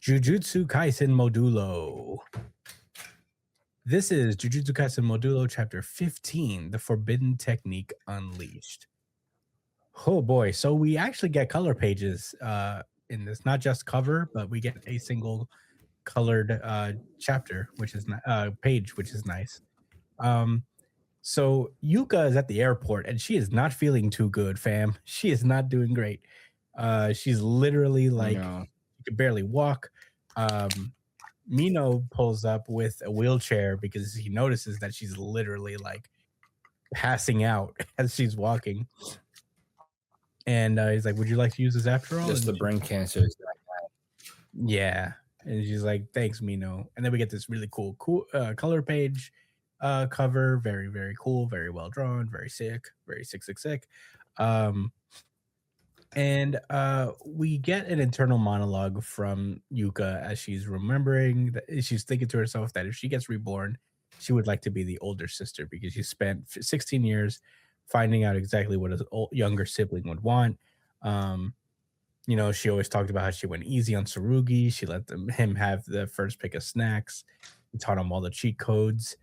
Jujutsu Kaisen Modulo. This is Jujutsu Kaisen Modulo Chapter 15, The Forbidden Technique Unleashed. Oh boy, so we actually get color pages in this, not just cover, but we get a single colored chapter, which is page, which is nice. So Yuka is at the airport and she is not feeling too good, fam. She is not doing great. She's literally like she can barely walk. Mino pulls up with a wheelchair because he notices that she's literally like passing out as she's walking. And he's like, "Would you like to use this after all?" Just and the brain cancer. Yeah. And she's like, "Thanks, Mino." And then we get this really cool color page cover. Very, very cool. Very well drawn. Very sick. Very sick. And we get an internal monologue from Yuka as she's remembering that she's thinking to herself that if she gets reborn, she would like to be the older sister because she spent 16 years finding out exactly what a younger sibling would want. She always talked about how she went easy on Tsurugi. She let him have the first pick of snacks. He taught him all the cheat codes.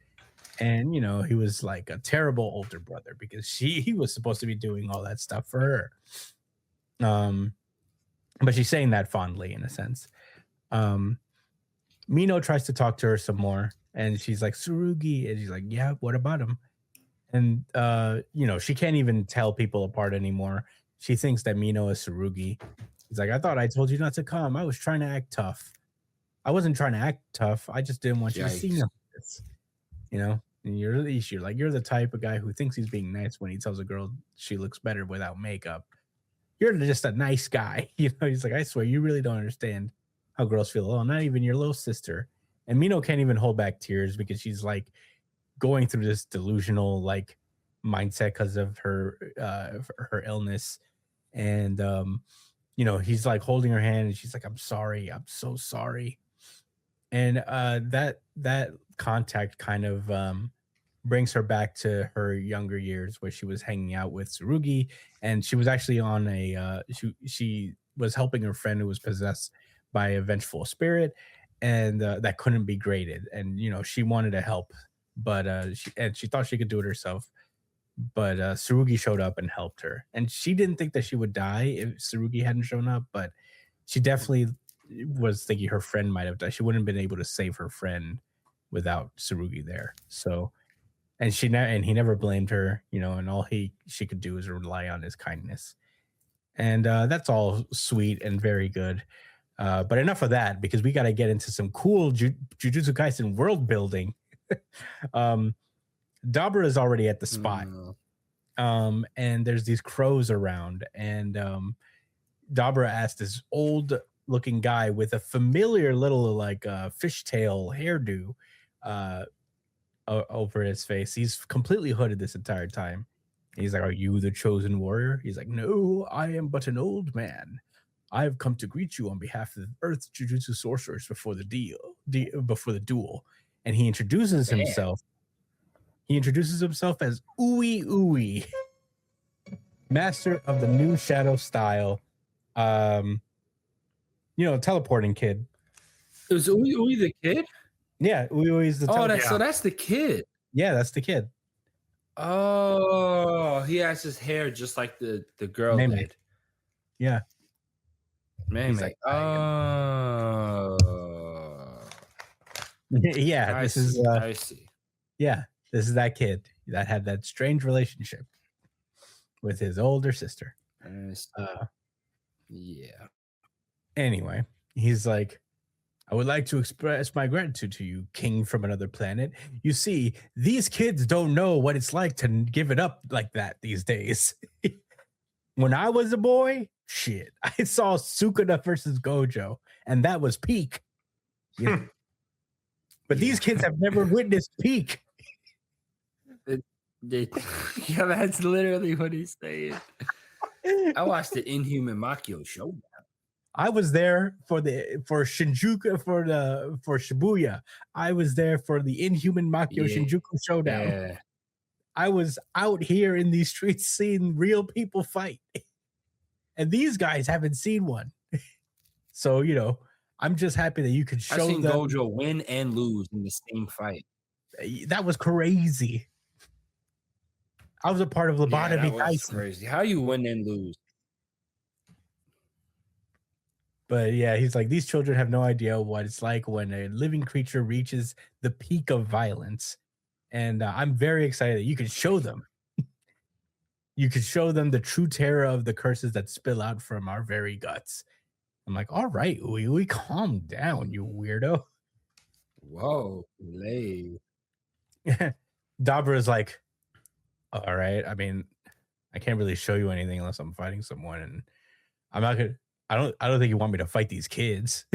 And, he was like a terrible older brother because he was supposed to be doing all that stuff for her. But she's saying that fondly in a sense. Mino tries to talk to her some more and she's like, "Tsurugi," and she's like, "Yeah, what about him?" And she can't even tell people apart anymore. She thinks that Mino is Tsurugi. He's like, "I thought I told you not to come. I was trying to act tough. I wasn't trying to act tough. I just didn't want you to see me like this." And you're the type of guy who thinks he's being nice when he tells a girl she looks better without makeup. You're just a nice guy. He's like, "I swear, you really don't understand how girls feel. Oh, not even your little sister." And Mino can't even hold back tears because she's like going through this delusional like mindset because of her illness. And he's like holding her hand and she's like, "I'm sorry. I'm so sorry." And that contact kind of brings her back to her younger years where she was hanging out with Tsurugi, and she was actually on she was helping her friend who was possessed by a vengeful spirit, and that couldn't be graded. And she wanted to help, but she thought she could do it herself. But Tsurugi showed up and helped her, and she didn't think that she would die if Tsurugi hadn't shown up, but she definitely was thinking her friend might have died. She wouldn't have been able to save her friend without Tsurugi there. So, and he never blamed her, and all she could do is rely on his kindness. And that's all sweet and very good. But enough of that, because we got to get into some cool Jujutsu Kaisen world building. Dabra is already at the spot. And there's these crows around, and Dabra asked this old looking guy with a familiar little like fishtail hairdo over his face. He's completely hooded this entire time. He's like, "Are you the chosen warrior?" He's like, "No, I am but an old man. I have come to greet you on behalf of Earth's Jujutsu sorcerers before the duel." And he introduces himself. He introduces himself as Ui Ui, master of the new shadow style. Teleporting kid. It was Ui Ui the kid? Yeah, Ui Ui is the so that's the kid. Yeah, that's the kid. Oh, he has his hair just like the girl did. Yeah. Man, he's like, oh. Yeah, I see. Yeah, this is that kid that had that strange relationship with his older sister. Yeah. Anyway, he's like, "I would like to express my gratitude to you, king from another planet. You see, these kids don't know what it's like to give it up like that these days. When I was a boy, shit, I saw Sukuna versus Gojo, and that was peak. But these kids have never witnessed peak." Yeah, that's literally what he's saying. I watched the Inhuman Makio Showdown. I was there for Shinjuku for Shibuya. I was there for the Inhuman Makio Shinjuku Showdown. Yeah. I was out here in these streets seeing real people fight. And these guys haven't seen one. So, I'm just happy that you could I've show seen them. Gojo win and lose in the same fight. That was crazy. I was a part of Yeah, Lobotomy that was Tyson. crazy. How you win and lose? But yeah, he's like, these children have no idea what it's like when a living creature reaches the peak of violence. And I'm very excited that you can show them. You could show them the true terror of the curses that spill out from our very guts. I'm like, all right, Uy, calm down, you weirdo. Whoa, lay. Dabra is like, all right. I mean, I can't really show you anything unless I'm fighting someone, and I'm not gonna. I don't think you want me to fight these kids.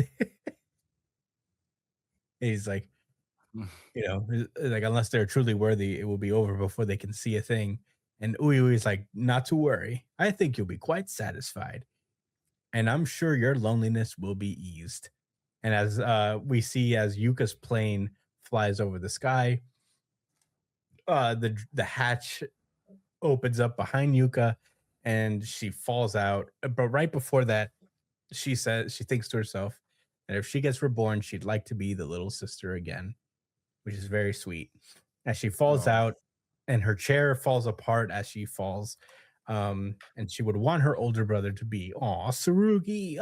He's like, like unless they're truly worthy, it will be over before they can see a thing. And Uy is like, not to worry. I think you'll be quite satisfied, and I'm sure your loneliness will be eased. And as we see, as Yuka's plane flies over the sky, the hatch opens up behind Yuka, and she falls out. But right before that, she thinks to herself that if she gets reborn, she'd like to be the little sister again, which is very sweet. As she falls Oh, out, and her chair falls apart as she falls, and she would want her older brother to be, "Aw, Sarugi."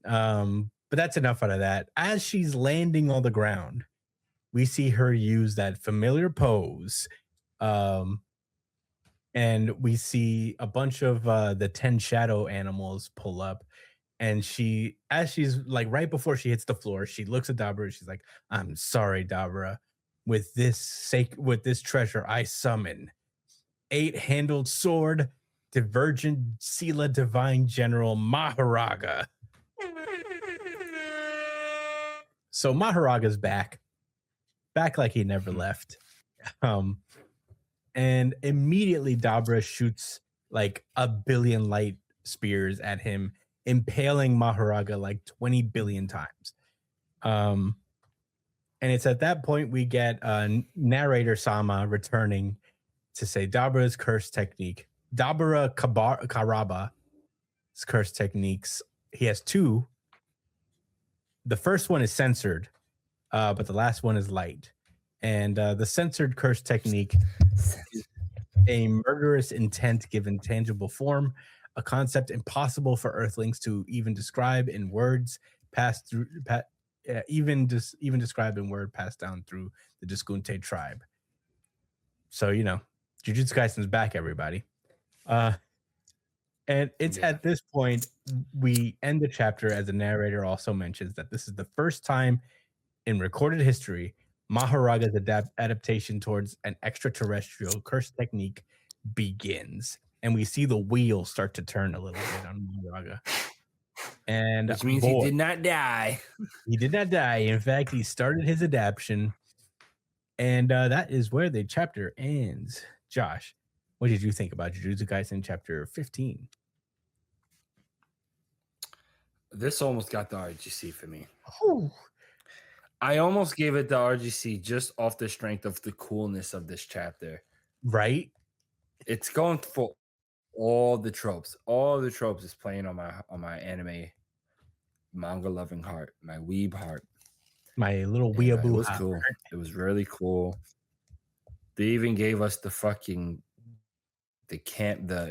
But that's enough out of that. As she's landing on the ground, we see her use that familiar pose. Um, and we see a bunch of the 10 shadow animals pull up, and as she's like right before she hits the floor, she looks at Dabra and she's like, I'm sorry, Dabra. With this treasure I summon eight-handled sword, divergent Sela divine general Maharaga. So Maharaga's back like he never left. um and immediately Dabra shoots like a billion light spears at him, impaling Maharaga like 20 billion times. Um, and it's at that point we get narrator Sama returning to say Dabra's curse technique, Karaba's curse techniques. He has two. The first one is censored, but the last one is light. And the censored curse technique is a murderous intent given tangible form, a concept impossible for Earthlings to even describe in words, passed through, even describe in word, passed down through the Diskunte tribe. So Jujutsu Kaisen's back, everybody. And it's yeah. at this point we end the chapter as the narrator also mentions that this is the first time in recorded history Maharaga's adaptation towards an extraterrestrial curse technique begins, and we see the wheels start to turn a little bit on Maharaga. And Which means he did not die. He did not die. In fact, he started his adaptation, and that is where the chapter ends. Josh, what did you think about Jujutsu Kaisen chapter 15? This almost got the RGC for me. Whew. I almost gave it the RGC just off the strength of the coolness of this chapter. Right? It's going for all the tropes. All the tropes is playing on my anime manga loving heart, my weeb heart. My little It weeaboo was heart. cool. It was really cool. They even gave us the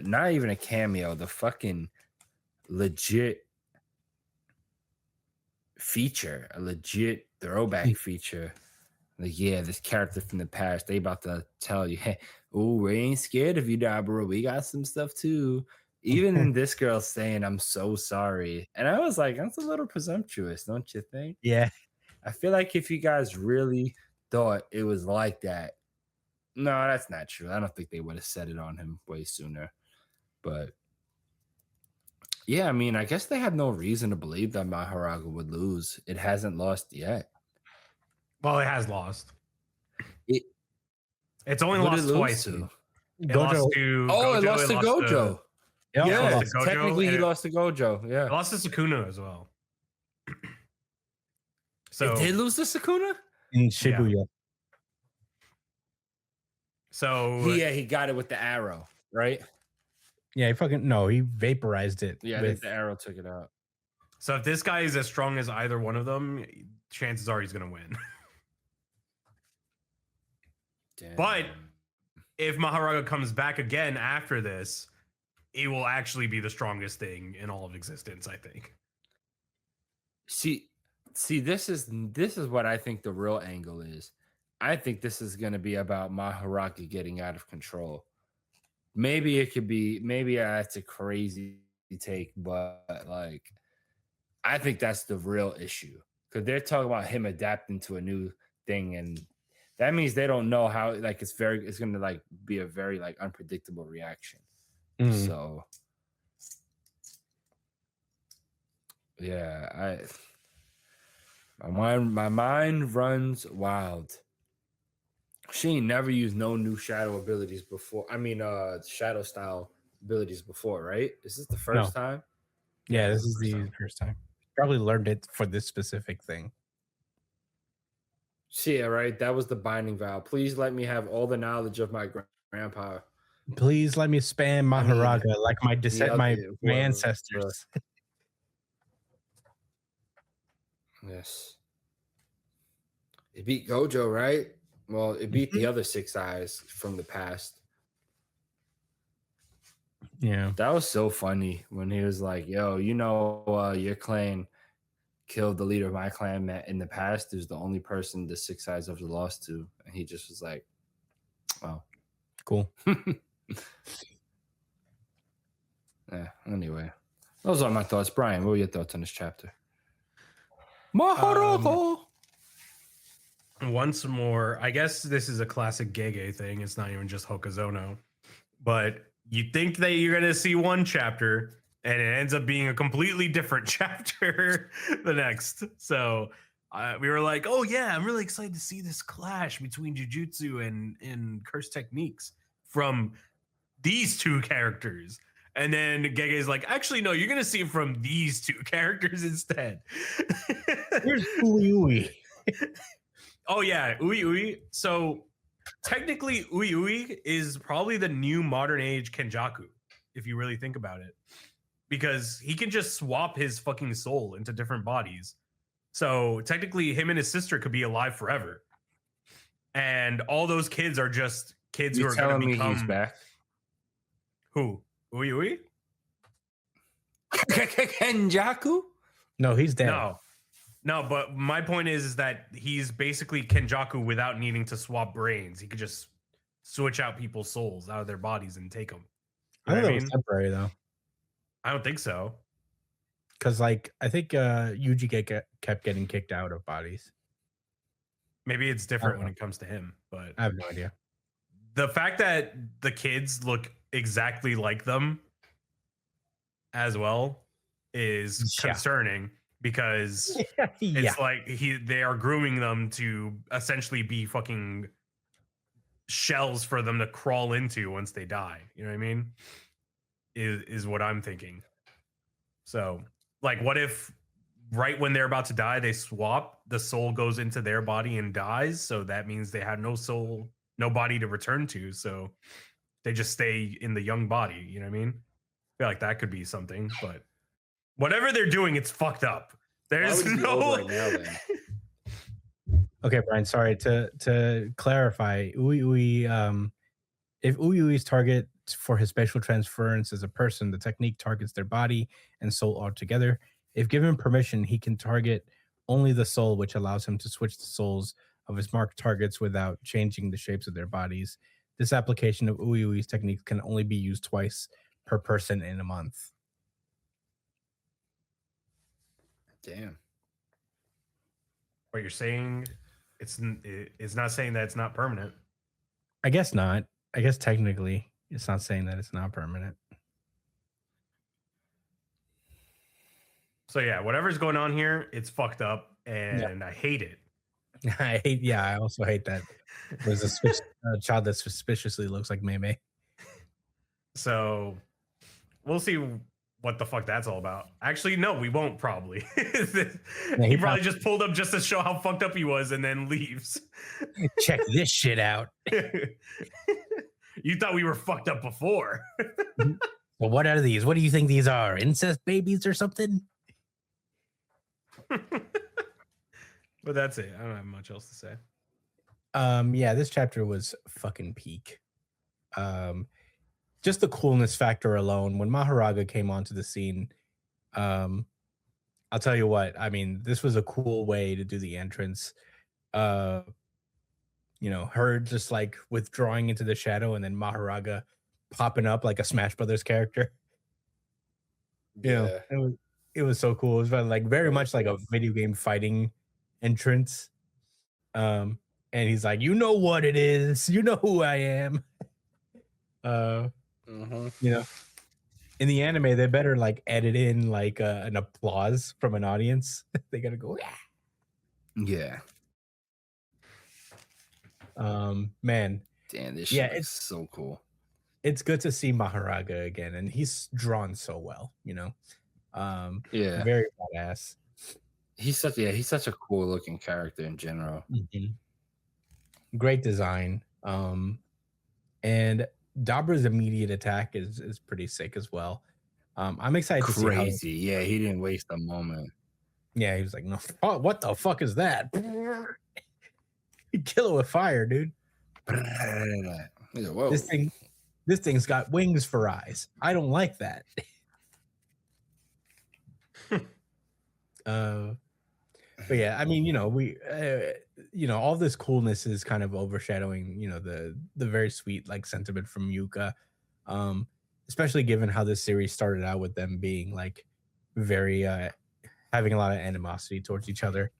not even a cameo, the fucking legit feature, a legit throwback feature. Like, yeah, this character from the past, they about to tell you, hey, oh, we ain't scared of you, Dabra. We got some stuff too. Even this girl saying, I'm so sorry. And I was like, that's a little presumptuous, don't you think? Yeah. I feel like if you guys really thought it was like that, no, that's not true. I don't think they would have said it on him way sooner. But yeah, I mean, I guess they had no reason to believe that Maharaga would lose. It hasn't lost yet. Well, it has lost. It's only lost twice. To? It lost to Gojo. It lost to Gojo. Yeah, technically he lost to Gojo. Yeah, it lost to Sukuna as well. So it did lose to Sukuna in Shibuya. Yeah. So he got it with the arrow, right? Yeah, he vaporized it. Yeah, I think the arrow took it out. So if this guy is as strong as either one of them, chances are he's gonna win. Damn. But if Maharaga comes back again after this, it will actually be the strongest thing in all of existence, I think. see, this is what I think the real angle is. I think this is going to be about Maharaga getting out of control. Maybe it could be. Maybe that's a crazy take, but like, I think that's the real issue because they're talking about him adapting to a new thing, and that means they don't know how. Like, it's going to like be a very like unpredictable reaction. So, yeah, my mind runs wild. She ain't never used no new shadow abilities before. I mean, shadow style abilities before, right? Is this the first time? Yeah, this is the first time. Probably learned it for this specific thing. Yeah, right. That was the binding vow. Please let me have all the knowledge of my grandpa. Please let me spam Maharaga like my my ancestors. Yes. It beat Gojo, right? Well, it beat the other 6 eyes from the past. Yeah. That was so funny when he was like, yo, your clan killed the leader of my clan in the past, who's the only person the 6 eyes ever lost to. And he just was like, wow. Cool. Yeah, anyway. Those are my thoughts. Brian, what were your thoughts on this chapter? Maharaga! Once more, I guess this is a classic Gege thing. It's not even just Hokazono. But you think that you're going to see one chapter, and it ends up being a completely different chapter the next. So we were like, oh, yeah, I'm really excited to see this clash between Jujutsu and Cursed Techniques from these two characters. And then Gege's like, actually, no, you're going to see it from these two characters instead. Here's Ui. Oh, yeah, Ui. So technically, Ui is probably the new modern age Kenjaku, if you really think about it. Because he can just swap his fucking soul into different bodies. So technically, him and his sister could be alive forever. And all those kids are just kids who are going to become... he's back? Who? Ui? Kenjaku? No, he's dead. No, but my point is that he's basically Kenjaku without needing to swap brains. He could just switch out people's souls out of their bodies and take them. I think it was temporary, though. I don't think so. Because, like, I think Yuji kept getting kicked out of bodies. Maybe it's different when it comes to him, but I have no idea. The fact that the kids look exactly like them as well is concerning because it's like they are grooming them to essentially be fucking shells for them to crawl into once they die. You know what I mean? Is what I'm thinking. So, like, what if right when they're about to die, they swap, the soul goes into their body and dies? So that means they have no soul, no body to return to. So they just stay in the young body. You know what I mean? I feel like that could be something, but whatever they're doing, it's fucked up. There's no. Right now, then? Okay, Brian. Sorry to clarify. If Uyui's target for his spatial transference is a person, the technique targets their body and soul altogether. If given permission, he can target only the soul, which allows him to switch the souls of his marked targets without changing the shapes of their bodies. This application of Uyui's technique can only be used twice per person in a month. Damn. What you're saying, it's not saying that it's not permanent. I guess not. I guess technically it's not saying that it's not permanent. So yeah, whatever's going on here, it's fucked up, and I hate it. I also hate that there's a child that suspiciously looks like Mei. So we'll see what the fuck that's all about. Actually, no, we won't probably. He probably just pulled up just to show how fucked up he was and then leaves. Check this shit out. You thought we were fucked up before. Well, what are these? What do you think these are? Incest babies or something? But that's it. I don't have much else to say. Yeah, this chapter was fucking peak. Just the coolness factor alone. When Maharaga came onto the scene, I'll tell you what, I mean, this was a cool way to do the entrance. Her just like withdrawing into the shadow and then Maharaga popping up like a Smash Brothers character. Yeah. It was so cool. It was like very much like a video game fighting entrance. And he's like, you know what it is, you know who I am. In the anime, they better like edit in like an applause from an audience. They gotta go, yeah. Man. Damn, this shit is so cool. It's good to see Maharaga again, and he's drawn so well, very badass. He's such a cool looking character in general. Great design. And Dabra's immediate attack is pretty sick as well. I'm excited to see how. Yeah, he didn't waste a moment. Yeah, he was like, no, what the fuck is that? You kill it with fire, dude. Whoa. This thing's got wings for eyes. I don't like that. But yeah, I mean, all this coolness is kind of overshadowing, the very sweet like sentiment from Yuka, especially given how this series started out with them being like very having a lot of animosity towards each other.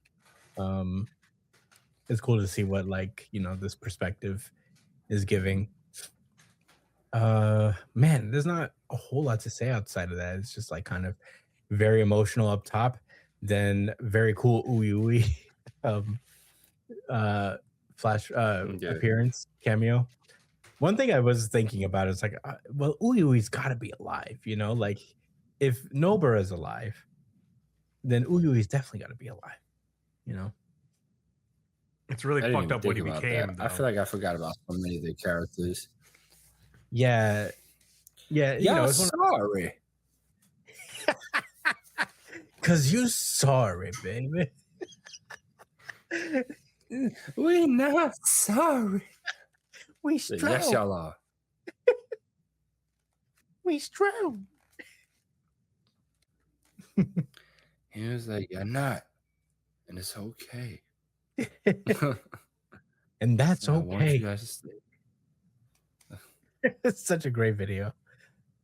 It's cool to see what like this perspective is giving. Man, there's not a whole lot to say outside of that. It's just like kind of very emotional up top, then very cool Ui flash appearance cameo. One thing I was thinking about is like, well, Uyui's got to be alive, like if Nobara is alive, then Uyui's definitely got to be alive, It's really fucked up what he became. I feel like I forgot about so many of the characters. Yeah. Sorry. Cause you sorry, baby. We're not sorry. We strong. Yes, y'all are. We strong. He was like, "You're not, and it's okay." And that's I want okay. you guys to stay. It's such a great video.